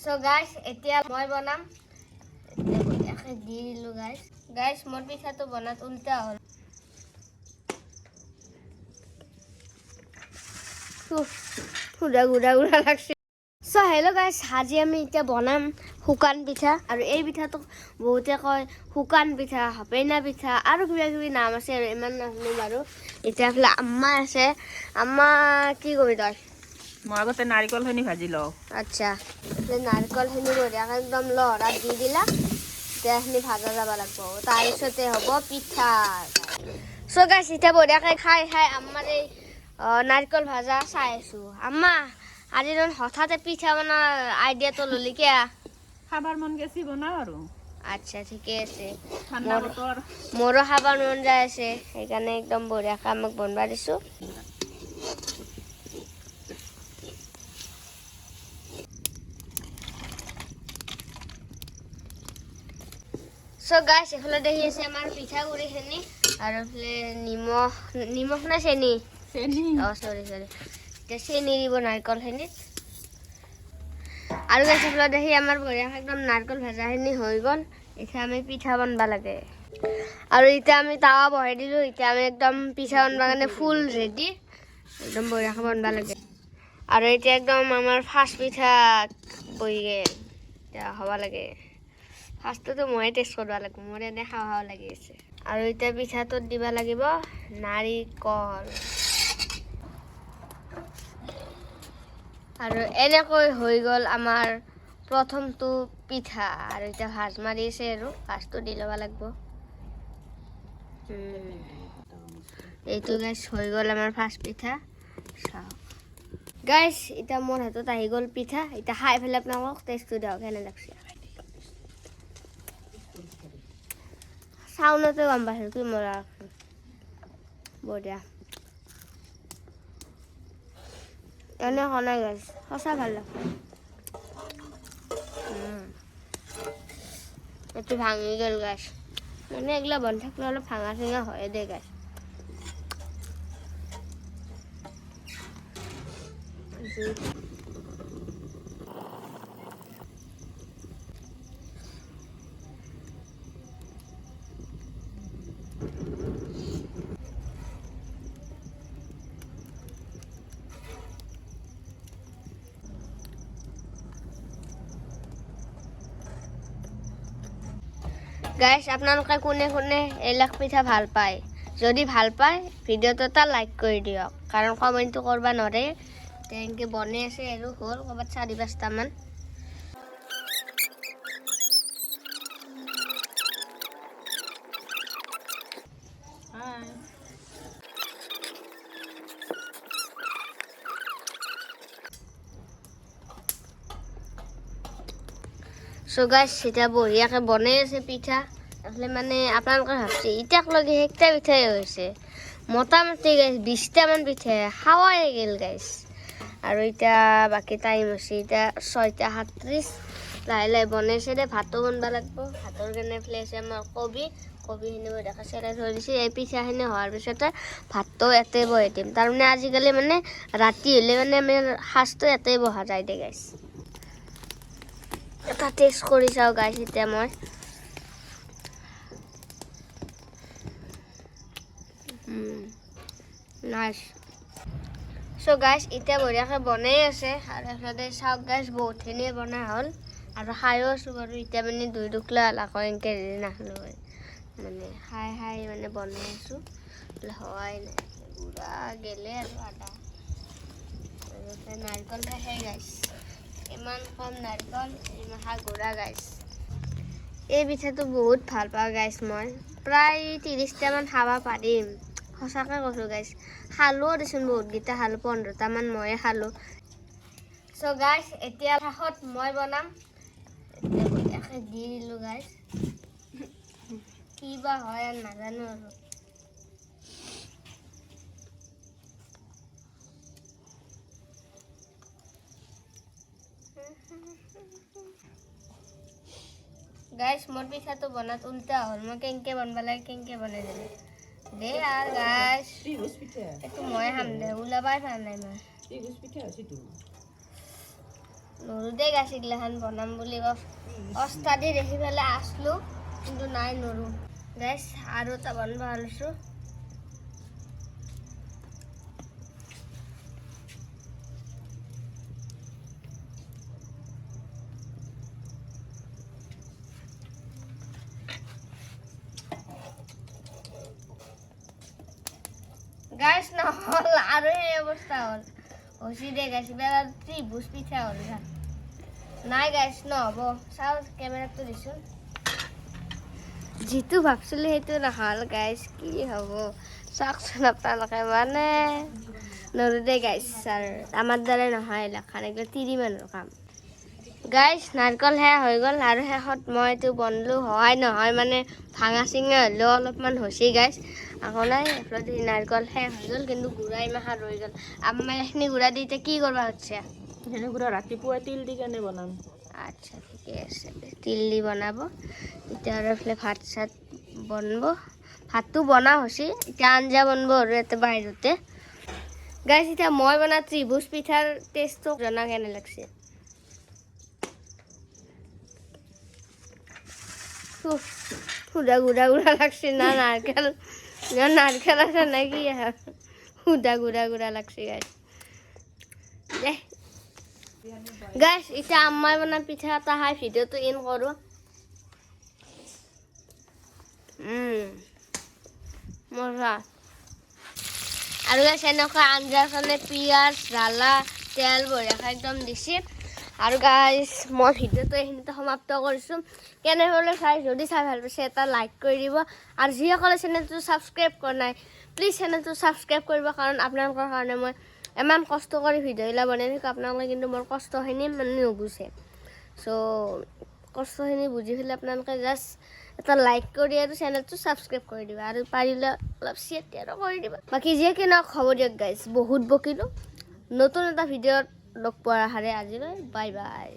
So guys, এতিয়া মই বনাম একে দি দিলো guys মোৰ পিঠাটো বনাত উল্টা হ'ল গুড়া গুড়া গুড়া লাগছে So hello guys, আজি আমি এতিয়া বনাম শুকান পিঠা আৰু এই পিঠাটো বহুতে কয় শুকান পিঠা হাপেনা পিঠা আৰু কিবা কিবি নাম আছে আৰু ইমান নাজানো বাৰু এতিয়া ফলে আম্মা আছে আম্মা কি কৰি তই মই আগতে নাৰিকল খিনি ভাজি লও আচ্ছা নাৰিকল খিনি বঢ়িয়া একদম লহৰা দি দিলা তেহনি ভাজা যাব লাগব তাৰ পিছতে হ'ব পিঠা So guys, এতিয়া বঢ়িয়াকৈ খাই আম্মাৰ এই নাৰিকল ভাজা চাই আছো আম্মা আজি হঠাতে পিঠা বনা আইডিয়াটো ললি কিয়া খাবার মন গেছি বনাও আৰু আচ্ছা ঠিকে আছে ঠাণ্ডা বতৰ মোৰো খাবাৰ মন যায় আছে সেইকাৰণে একদম বঢ়িয়াকৈ আমাক বনবা দিছো So guys, এফালে দেখি আছে আমাৰ পিঠা গুৰি খিনি আৰু এফালে নিমখ না চেনি সৰি এতিয়া চেনি দিব নাৰিকল খিনি আৰু গাছ এফালে দেখি আমাৰ বঢ়িয়া একদম নাৰিকল ভাজা খিনি হৈ গ'ল এতিয়া আমি পিঠা বনবা লাগে আৰু এতিয়া আমি তাৱা বহাই দিলো এতিয়া আমি একদম পিঠা বনবা কাৰণে ফুল ৰেডি একদম বঢ়িয়াকৈ বনবা লাগে আৰু এতিয়া একদম আমাৰ ফাৰ্ষ্ট পিঠা বহি গ'ল এতিয়া হ'ব লাগে ফাৰ্ষ্টটো মই টেষ্ট কৰিব লাগিব মোৰ এনে খাওঁ লাগি আছে আৰু এতিয়া পিঠাটোত দিব লাগিব নাৰিকল আৰু এনেকৈ হৈ গ'ল আমাৰ প্ৰথমটো পিঠা আৰু এতিয়া ভাজ মাৰি আছে আৰু ভাজটো দি ল'ব লাগিব এইটো গাইছ হৈ গ'ল আমাৰ ফাৰ্ষ্ট পিঠা চাওক গাইছ এতিয়া মোৰ হাতত আহি গ'ল পিঠা এতিয়া খাই পেলাই আপোনালোকক টেষ্টটো দিয়ক কেনে লাগছে চাউলতে গম পাইছো কি মজা বঢ়িয়া এনে খনাই গাইছ সঁচা ভাল লাগে এইটো ভাঙি গ'ল গাইছ মানে এগুলা বন থাকলে অলপ ভাঙা চিঙা হয়ে দে গাইছ গাইছ আপোনালোকে কোনে কোনে এইলাক পিঠা ভাল পায় যদি ভাল পায় ভিডিঅ'টো এটা লাইক কৰি দিয়ক কাৰণ কমেণ্টটো কৰবা নৰে তেনেকৈ বনাই আছে আৰু হ'ল ক'ৰবাত 4-5টা মান So guys, এতিয়া বঢ়িয়াকৈ বনাই আছে পিঠা এফালে মানে আপোনালোকে ভাবছে এতিয়ালৈকে একটা পিঠাই হৈছে মোটামুটি গাইছ 20টামান পিঠা খাৱাই গ'ল গাইছ আৰু এতিয়া বাকী টাইম হৈছে এতিয়া 6:37 লাহে লাহে বনাইছে দে ভাতো বনবা লাগিব ভাতৰ কাৰণে এফালে আছে আমাৰ কবিখিনি বঢ়িয়াকৈ চেৰাই থৈ দিছে এই পিঠাখিনি হোৱাৰ পিছতে ভাতটো ইয়াতে বহাই দিম তাৰমানে আজিকালি মানে ৰাতি হ'লে মানে আমাৰ সাজটো ইয়াতে বহা যায় দে গাইছ এটা টেষ্ট কৰি চাওঁ গাইছ এতিয়া মই নাইচ So guys, এতিয়া বঢ়িয়াকৈ বনাই আছে আৰু এফালে চাওক গাইছ বহুতখিনিয়ে বনা হ'ল আৰু খায়ো আছোঁ বাৰু এতিয়া মানে 2 টুকলা আকৌ এনেকৈ নাখালোঁ মানে খাই মানে বনাই আছোঁ হোৱাই নাই পুৰা গেলে আৰু আদা আৰু নাৰিকল খাই গাইছ ইমান কম নাৰিকল ইমান গুড়া গাইছ এই পিঠাটো বহুত ভাল পাওঁ গাইছ মই প্ৰায় 30টামান খাব পাৰিম সঁচাকৈ কৈছোঁ গাইছ খালোঁ দেচোন বহুতকেইটা খালোঁ 15টামান ময়ে খালোঁ So guys, এতিয়া শেষত মই বনাম একে দি দিলোঁ গাইছ কি বা হয় আৰু নাজানো আৰু গাইছ মোৰ পিঠাটো বনাত উল্টা হ'ল মই কেনেকৈ বনবা লাগে কেনেকৈ বনাই দিলোঁ দে আৰু গাইছ এইটো মই খাম দে ওলাবাই পৰা নাই মই নৰুদে গাছ এইগিলাখান বনাম বুলি অস্তাদি দেখি পেলাই আছলো কিন্তু নাই নৰু গাইছ আৰু এটা বনাব লৈছোঁ গাইছ নহ'ল আৰু সেই অৱস্থা হ'ল হচি দে গাইছ বেলা ত্ৰিভুজ পিঠা হ'ল নাই গাইছ নহ'ব চাওঁ কেমেৰাটো দিছোঁ যিটো ভাবছিলোঁ সেইটো নহ'ল গাইছ কি হ'ব চাওকচোন আপোনালোকে মানে নৰুদে গাইছ আৰু আমাৰ দ্বাৰা নহয় এইগিলাখান এইগিলা তিৰি মানুহৰ কাম গাইছ নাৰিকল সেয়া হৈ গ'ল আৰু শেষত মই এইটো বনালোঁ হয় নহয় মানে ভাঙা চিঙা হ'লেও অলপমান হৈছে গাইছ আকৌ নাই এইফালে নাৰিকল শেষ হৈ গ'ল কিন্তু গুড়া ইমাখা ৰৈ গ'ল আমাৰ এইখিনি গুড়া দি এতিয়া কি কৰিব হৈছে সেইখিনি গুড়া ৰাতিপুৱা তিল দি কেনে বনাম আচ্ছা ঠিকে আছে তিল দি বনাব এতিয়া আৰু এইফালে ভাত চাত বনাব ভাতটো বনা হৈছে এতিয়া আঞ্জা বনাব আৰু ইয়াতে বাহিৰতে গাইছ এতিয়া মই বনা ত্ৰিভুজ পিঠাৰ টেষ্টটো জনা কেনে লাগছে সুদা গুড়া গুড়া লাগছে না নারকেল আছে নাকি সুদা গুড়া গুড়া লাগছে গাইছ এতিয়া আম্মাই বনা পিঠা এটা খাই ভিডিঅ'টো ইন কৰোঁ মজা আৰু গাইছ এনেকুৱা আঞ্জা চালে পিঁয়াজ জ্বালা তেল বঢ়িয়াকৈ একদম দিছে আৰু গাইছ মই ভিডিঅ'টো এইখিনিতে সমাপ্ত কৰিছোঁ কেনেহ'লে চাই যদি চাই ভাল পাইছে এটা লাইক কৰি দিব আৰু যিসকলে চেনেলটো ছাবস্ক্ৰাইব কৰা নাই প্লিজ চেনেলটো ছাবস্ক্ৰাইব কৰিব কাৰণ আপোনালোকৰ কাৰণে মই ইমান কষ্ট কৰি ভিডিঅ'বিলাক বনাই থাকোঁ আপোনালোকে কিন্তু মোৰ কষ্টখিনি মানে নুবুজে চ' কষ্টখিনি বুজি পেলাই আপোনালোকে জাষ্ট এটা লাইক কৰি আৰু চেনেলটো ছাবস্ক্ৰাইব কৰি দিব আৰু পাৰিলে অলপ শ্বেয়াৰো কৰি দিব বাকী যিয়ে কি নহওক হ'ব দিয়ক গাইছ বহুত বকিলোঁ নতুন এটা ভিডিঅ'ত লগ পোৱাৰ আশাৰে আজিলৈ বাই বাই